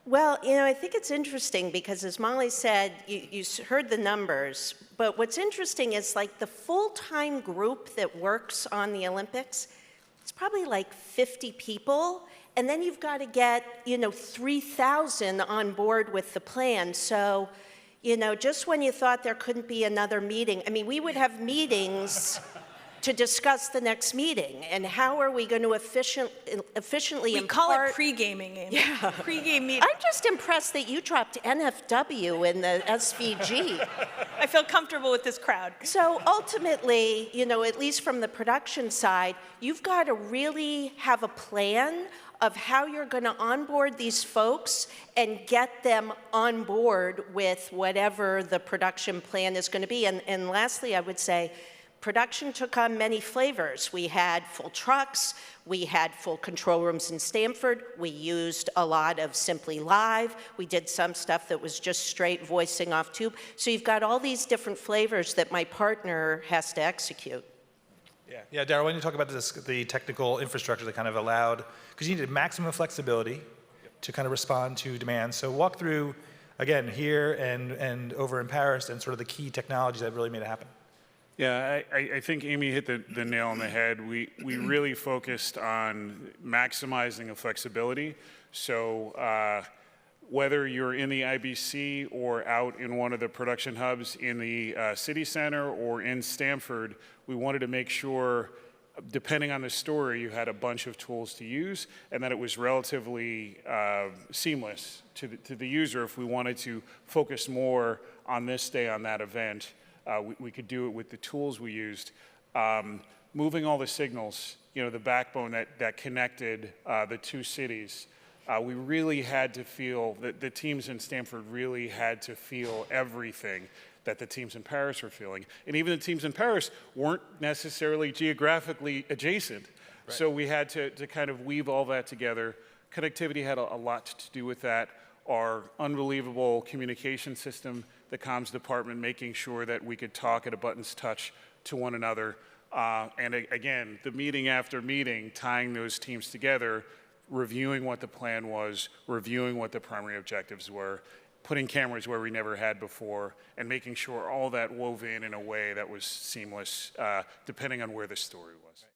Well, I think it's interesting because as Molly said, you heard the numbers, but what's interesting is like the full-time group that works on the Olympics, it's probably like 50 people, and then you've got to get, 3,000 on board with the plan. So, just when you thought there couldn't be another meeting, I mean, we would have meetings to discuss the next meeting, and how are we going to efficiently We call it pre-gaming, Amy. Yeah. Pre-game meeting. I'm just impressed that you dropped NFW in the SVG. I feel comfortable with this crowd. So ultimately, at least from the production side, you've got to really have a plan of how you're going to onboard these folks and get them on board with whatever the production plan is going to be. And lastly, I would say, production took on many flavors. We had full trucks, we had full control rooms in Stamford, we used a lot of Simply Live, we did some stuff that was just straight voicing off tube. So you've got all these different flavors that my partner has to execute. Yeah, Darryl, when you talk about the technical infrastructure that kind of allowed, because you needed maximum flexibility to kind of respond to demand. So walk through, again, here and over in Paris, and sort of the key technologies that really made it happen. Yeah, I think Amy hit the nail on the head. We really focused on maximizing the flexibility. So whether you're in the IBC or out in one of the production hubs in the city center or in Stamford, we wanted to make sure, depending on the story, you had a bunch of tools to use, and that it was relatively seamless to the user. If we wanted to focus more on this day on that event, we could do it with the tools we used. Moving all the signals, the backbone that connected the two cities, we really had to feel, the teams in Stamford really had to feel everything that the teams in Paris were feeling. And even the teams in Paris weren't necessarily geographically adjacent. Right. So we had to kind of weave all that together. Connectivity had a lot to do with that. Our unbelievable communication system, the comms department, making sure that we could talk at a button's touch to one another. And again, the meeting after meeting, tying those teams together, reviewing what the plan was, reviewing what the primary objectives were, putting cameras where we never had before, and making sure all that wove in a way that was seamless, depending on where the story was.